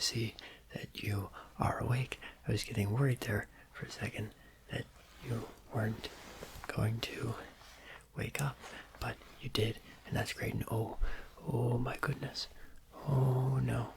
see that you are awake. I was getting worried there for a second that you weren't going to wake up, but you did, and that's great. And oh my goodness. Oh no.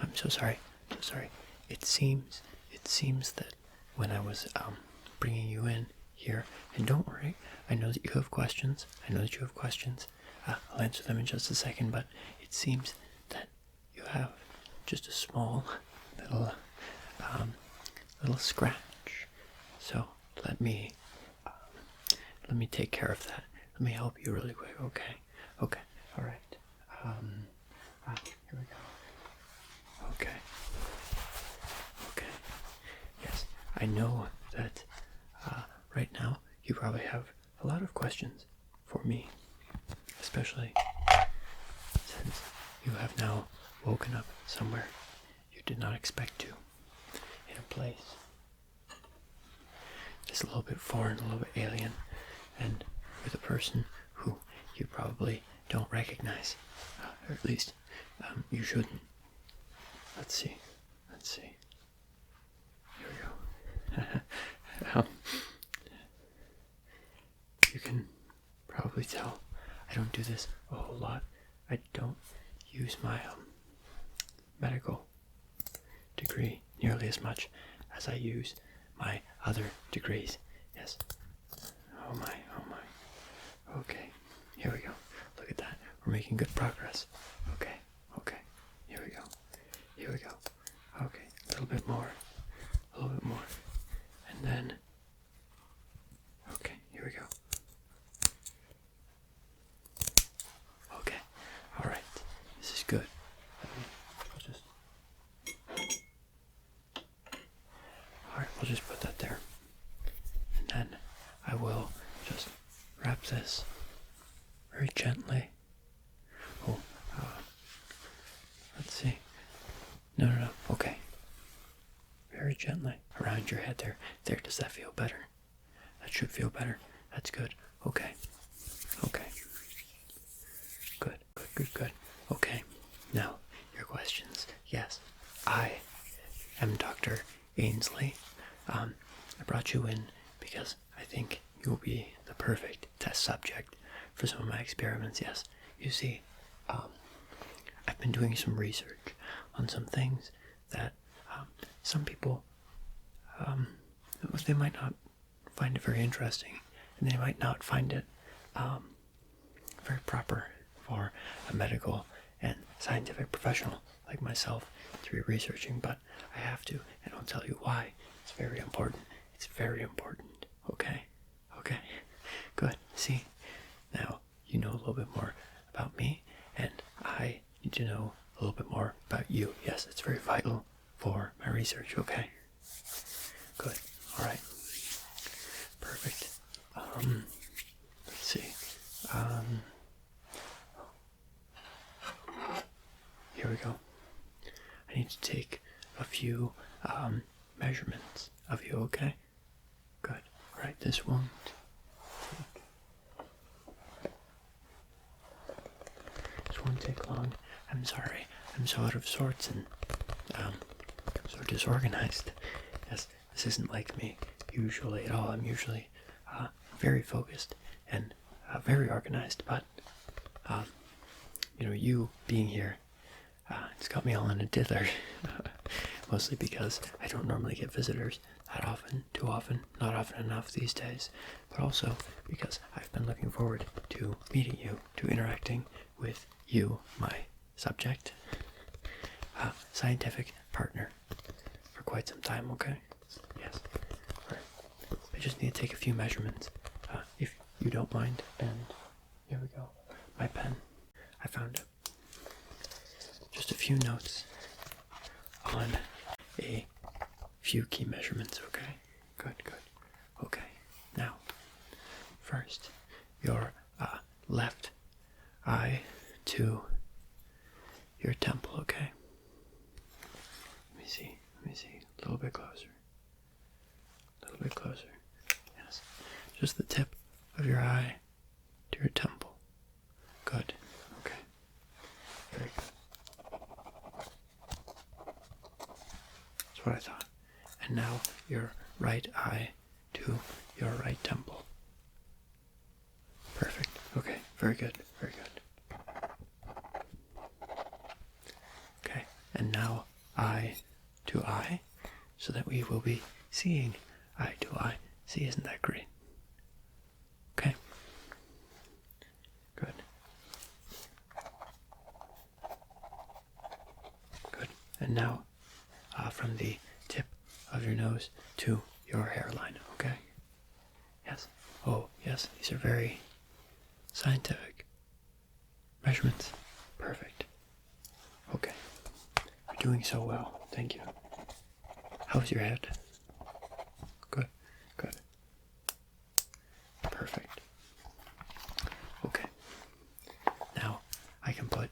I'm so sorry. So sorry. It seems that when I was bringing you in here, and don't worry, I know that you have questions. I'll answer them in just a second, but it seems that you have just a small little scratch. So let me take care of that. Let me help you really quick. Okay. All right. Here we go. Okay. Yes, I know that right now you probably have a lot of questions for me, especially since you have now woken up somewhere you did not expect to, in a place that's a little bit foreign, a little bit alien, and with a person who you probably don't recognize, or at least you shouldn't. Let's see. Here we go. You can probably tell I don't do this a whole lot. I don't use my medical degree nearly as much as I use my other degrees. Yes. Oh my. Okay. Here we go. Look at that. We're making good progress. Okay. Here we go. Okay. A little bit more. And then. Okay. Here we go. Okay. All right. This is good. We'll just put that there. And then I will just wrap this very gently. Let's see. No. Okay. Very gently around your head there. There, does that feel better? That should feel better. That's good. Okay. Good. Okay. Now, your questions. Yes, I am Dr. Ainsley. I brought you in because I think you'll be the perfect test subject for some of my experiments. Yes, you see, I've been doing some research on some things that some people, they might not find it very interesting, and they might not find it very proper for a medical and scientific professional like myself to be researching, but I have to, and I'll tell you why. It's very important. Okay? Good. See? Now, you know a little bit more about me, and I need to know a little bit more about you. Yes, it's very vital for my research, okay? Good. Alright. Perfect. Let's see. Here we go. I need to take a few measurements of you, okay? Good. Alright, this won't take long. I'm sorry. I'm so out of sorts and so disorganized. Yes, this isn't like me usually at all. I'm usually very focused and very organized, but you being here, it's got me all in a dither. Mostly because I don't normally get visitors that often, too often, not often enough these days, but also because I've been looking forward to meeting you, to interacting with you, my subject, scientific partner, for quite some time, okay? Yes. Alright. I just need to take a few measurements, if you don't mind, and here we go. My pen. I found it. Just a few notes on a few key measurements, okay? Good. Okay, now, first, your left eye to your temple, okay? Let me see, a little bit closer. Yes, just the tip of your eye to your temple. Good, okay, very good. your right eye to your right temple. Perfect. Okay, very good, very good. Okay, and now eye to eye, so that we will be seeing eye to eye. See, isn't that great? Okay. Good. Good. And now, from the tip of your nose to your hairline, okay? Yes. Oh, yes, these are very scientific measurements. Perfect. Okay. You're doing so well. Thank you. How's your head? Good. Good. Perfect. Okay. Now I can put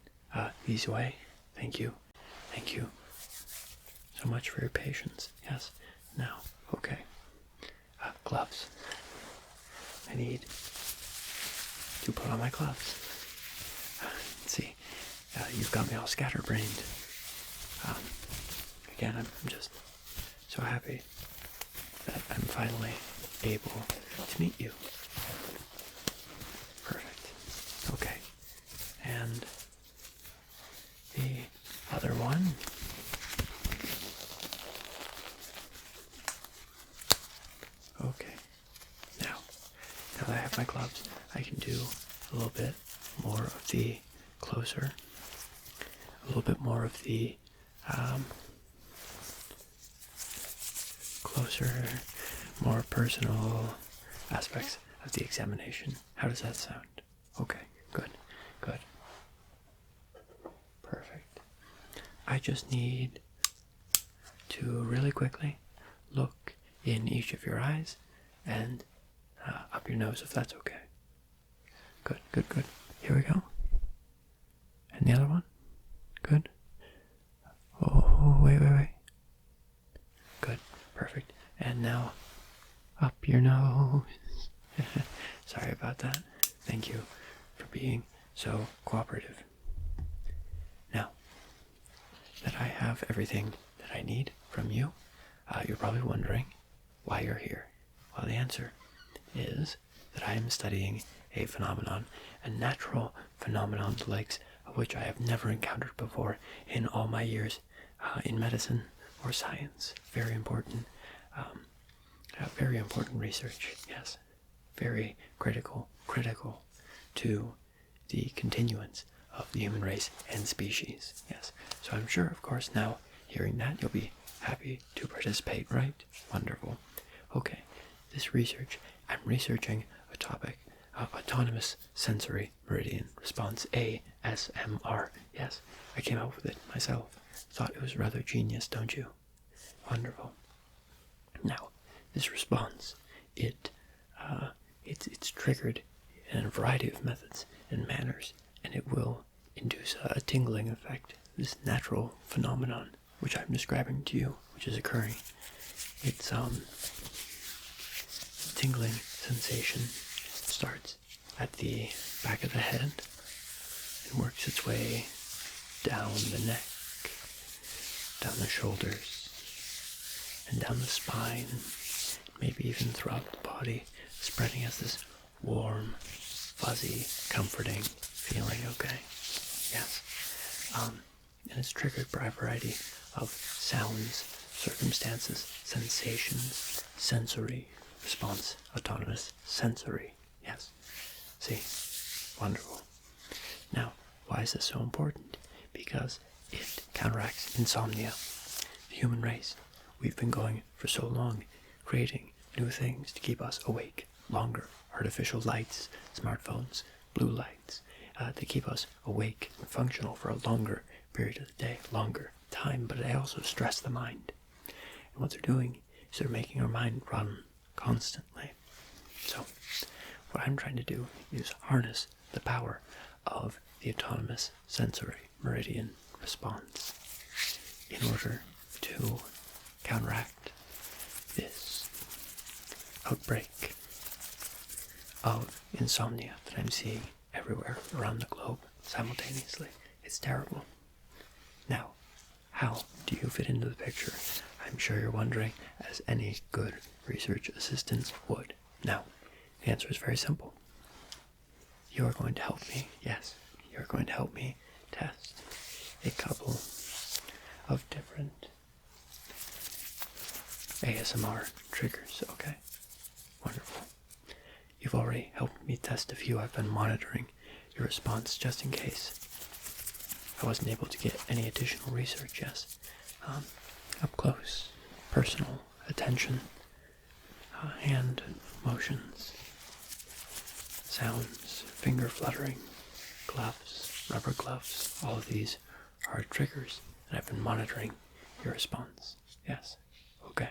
these away. Thank you. Thank you so much for your patience. Yes. Now, okay. Gloves. I need to put on my gloves. Let's see. You've got me all scatterbrained. Again, I'm just so happy that I'm finally able to meet you. Perfect. Okay. And the other one. Okay. Now that I have my gloves, I can do a little bit more of the closer, a little bit more of the closer, more personal aspects of the examination. How does that sound? Okay, good, good. Perfect. I just need to really quickly look in each of your eyes and up your nose, if that's okay. Good, good, good. Here we go. And the other one? Good. Oh, wait, wait, wait. Good, perfect. And now, up your nose. Sorry about that. Thank you for being so cooperative. Now, that I have everything that I need from you, you're probably wondering why you're here. Well, the answer is that I am studying a phenomenon, a natural phenomenon the likes of which I have never encountered before in all my years in medicine or science. Very important research, yes. Very critical to the continuance of the human race and species, yes. So I'm sure, of course, now hearing that, you'll be happy to participate, right? Wonderful. Okay, this research, I'm researching a topic, autonomous sensory meridian response, ASMR. Yes, I came up with it myself. Thought it was rather genius, don't you? Wonderful. Now, this response, it's triggered in a variety of methods and manners, and it will induce a tingling effect. This natural phenomenon, which I'm describing to you, which is occurring, it's tingling sensation starts at the back of the head and works its way down the neck, down the shoulders, and down the spine, maybe even throughout the body, spreading as this warm, fuzzy, comforting feeling, okay? Yes. And it's triggered by a variety of sounds, circumstances, sensations, sensory response, autonomous sensory. Yes. See? Wonderful. Now, why is this so important? Because it counteracts insomnia. The human race, we've been going for so long, creating new things to keep us awake longer. Artificial lights, smartphones, blue lights, to keep us awake and functional for a longer period of the day, longer time, but they also stress the mind. And what they're doing is they're making our mind run constantly. So, what I'm trying to do is harness the power of the autonomous sensory meridian response in order to counteract this outbreak of insomnia that I'm seeing everywhere around the globe simultaneously. It's terrible. Now, how do you fit into the picture? I'm sure you're wondering, as any good research assistant would. Now, the answer is very simple. You're going to help me, yes, you're going to help me test a couple of different ASMR triggers, okay? Wonderful. You've already helped me test a few. I've been monitoring your response just in case I wasn't able to get any additional research, yes. Up close, personal attention, hand motions, sounds, finger fluttering, gloves, rubber gloves, all of these are triggers, and I've been monitoring your response. Yes. Okay.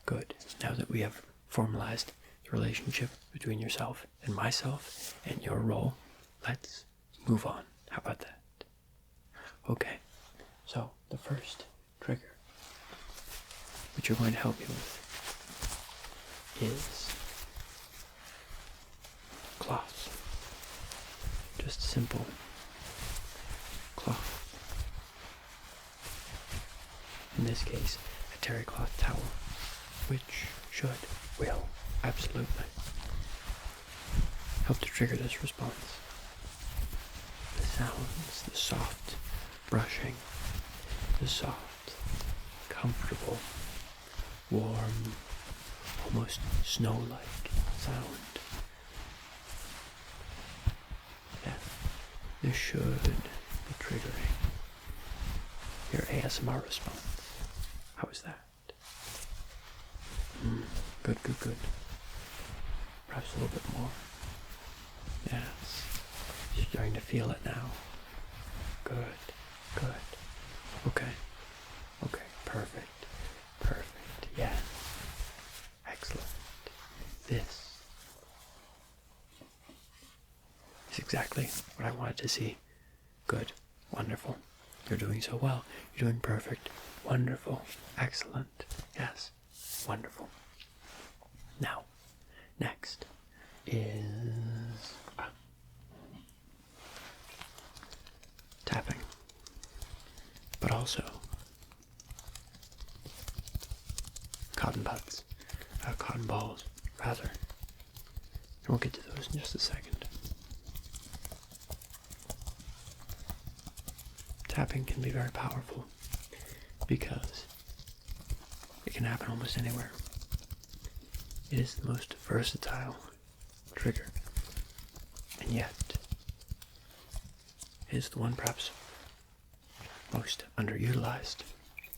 Good. Now that we have formalized the relationship between yourself and myself and your role, let's move on. How about that? Okay. So, the first trigger, which you're going to help me with, is cloth. Just simple cloth. In this case, a terry cloth towel, which will absolutely help to trigger this response. The sounds, the soft brushing, the soft, comfortable, warm, almost snow-like sound. Yeah, this should be triggering your ASMR response. How is that? Good, good, good. Perhaps a little bit more. Yes. You're starting to feel it now. Good, good. Okay. Okay, perfect. Perfect. Yes. Excellent. This is exactly what I wanted to see. Good. Wonderful. You're doing so well. You're doing perfect. Wonderful. Excellent. Yes. Wonderful. Now, next is tapping, but also cotton buds, cotton balls, rather. And we'll get to those in just a second. Tapping can be very powerful because it can happen almost anywhere. It is the most versatile trigger, and yet it is the one perhaps most underutilized.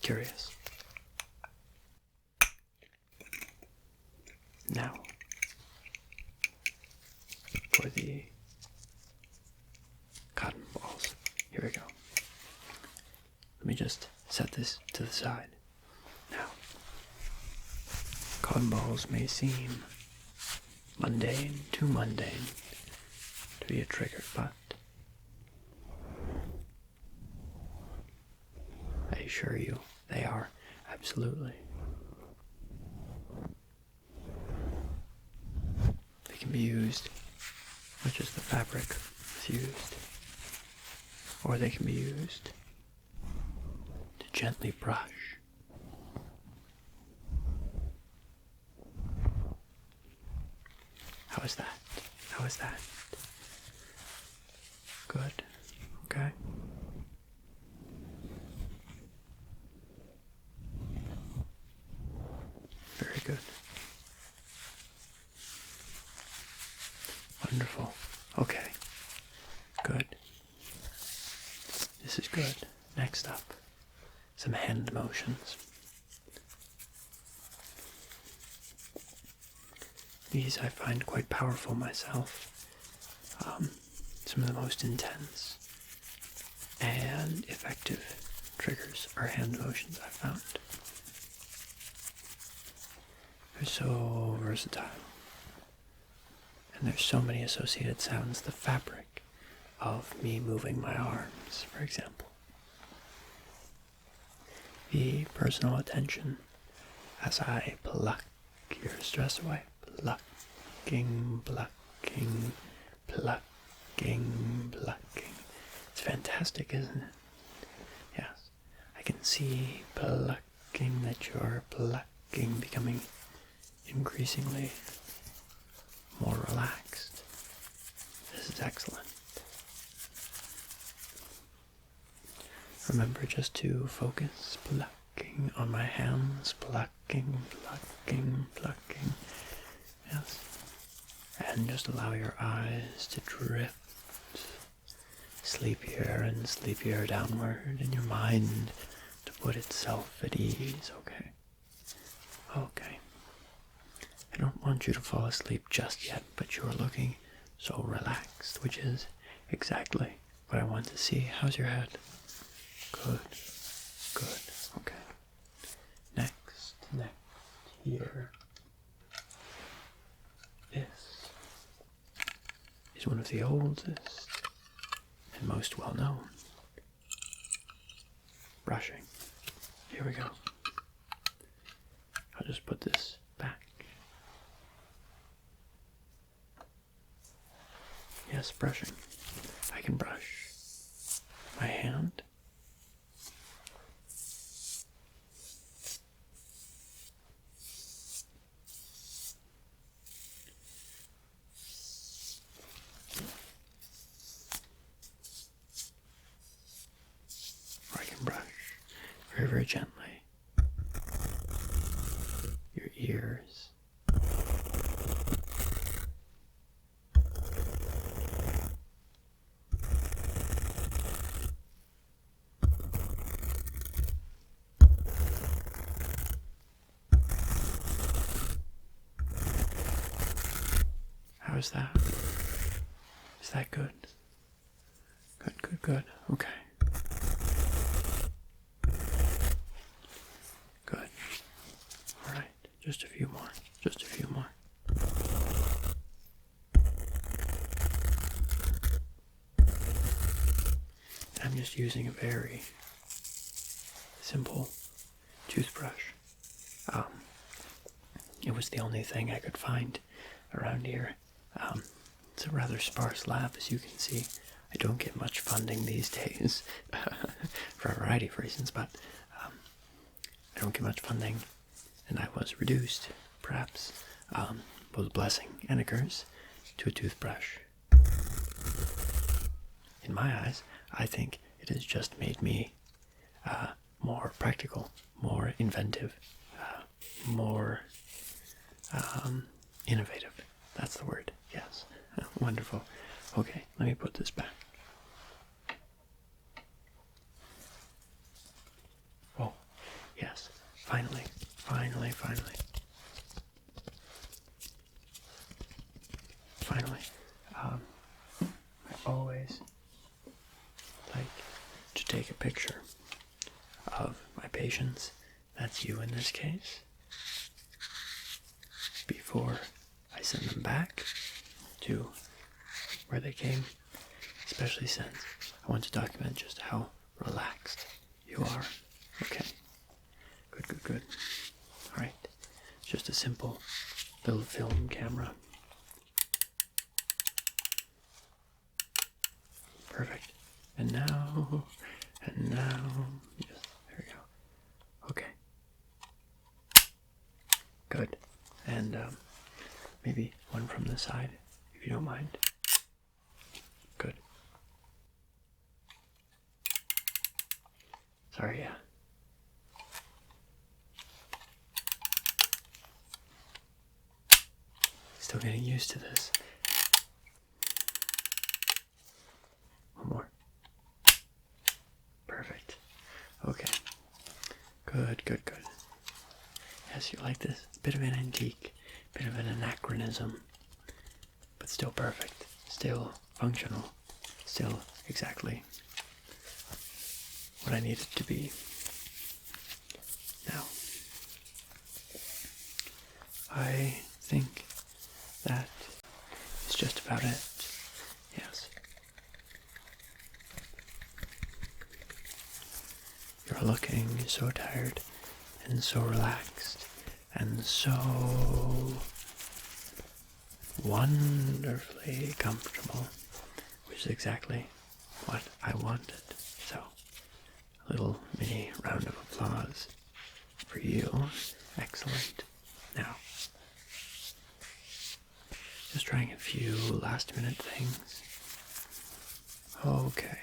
Curious. Now, for the cotton balls. Here we go. Let me just set this to the side. Now, cotton balls may seem mundane, too mundane to be a trigger, but I assure you they are absolutely. They can be used much as the fabric is used, or they can be used to gently brush. How is that? How is that? Good. Okay. Very good. Wonderful. Okay. Good. This is good. Next up, some hand motions. These I find quite powerful myself. Some of the most intense and effective triggers are hand motions I've found. They're so versatile. And there's so many associated sounds. The fabric of me moving my arms, for example. The personal attention as I pluck your stress away. Plucking, plucking, plucking, plucking. It's fantastic, isn't it? Yes. I can see plucking, that you're plucking, becoming increasingly more relaxed. This is excellent. Remember just to focus, plucking on my hands, plucking, plucking, plucking. Yes. And just allow your eyes to drift sleepier and sleepier downward, and your mind to put itself at ease, okay? Okay. I don't want you to fall asleep just yet, but you're looking so relaxed, which is exactly what I want to see. How's your head? Good. Good. Okay. Next, here. This is one of the oldest and most well-known. Brushing. Here we go. I'll just put this back. Yes, brushing. I can brush my hand. Or I can brush very, very gently your ears. How is that? Is that good? Good, good, good. Okay. Good. All right. Just a few more. Just a few more. I'm just using a very simple toothbrush. It was the only thing I could find around here. It's a rather sparse lab, as you can see. I don't get much funding these days for a variety of reasons, but I don't get much funding, and I was reduced, perhaps, both a blessing and a curse, to a toothbrush. In my eyes, I think it has just made me more practical, more inventive, more innovative. That's the word, yes. Wonderful. Okay, let me put this back. Oh, yes. Finally, finally, finally. Finally. I always like to take a picture of my patients, that's you in this case, before I send them back to where they came, especially since I want to document just how relaxed you are. Okay. Good, good, good. Alright. It's just a simple little film camera. Perfect. And now, yes, there we go. Okay. Good. And maybe one from the side, if you don't mind. Good. Sorry, yeah. Still getting used to this. One more. Perfect. Okay. Good, good, good. Yes, you like this? Bit of an antique, bit of an anachronism, but still perfect, still functional, still exactly what I need it to be. Now, I think that is just about it. Yes. You're looking so tired and so relaxed and so wonderfully comfortable, which is exactly what I wanted. So, a little mini round of applause for you. Excellent. Now, just trying a few last minute things. Okay.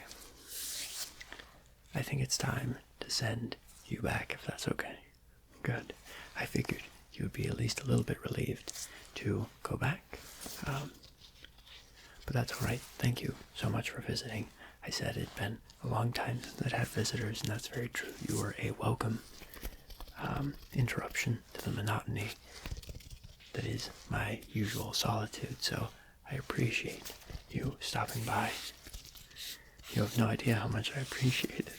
I think it's time to send you back, if that's okay. Good. I figured you would be at least a little bit relieved to go back. But that's alright. Thank you so much for visiting. I said it'd been a long time since I'd had visitors, and that's very true. You were a welcome interruption to the monotony that is my usual solitude, so I appreciate you stopping by. You have no idea how much I appreciate it.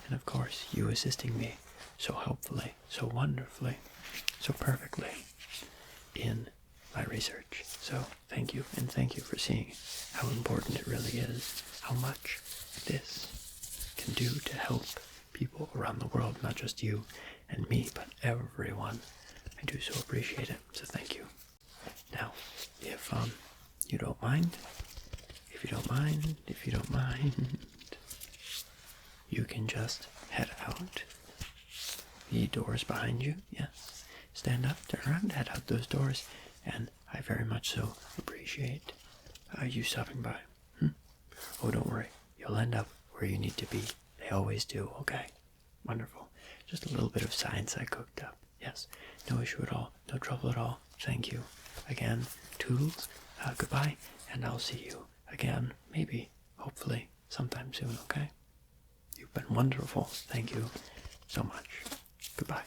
And of course, you assisting me so helpfully, so wonderfully, so perfectly in my research. So thank you, and thank you for seeing how important it really is, how much this can do to help people around the world, not just you and me, but everyone. I do so appreciate it, so thank you. Now, if you don't mind, if you don't mind, you can just head out the doors behind you. Yes. Stand up, turn around, head out those doors, and I very much so appreciate you stopping by. Oh, don't worry. You'll end up where you need to be. They always do, okay? Wonderful. Just a little bit of science I cooked up. Yes. No issue at all. No trouble at all. Thank you. Again, toodles. Goodbye, and I'll see you again, maybe, hopefully, sometime soon, okay? You've been wonderful. Thank you so much. Goodbye.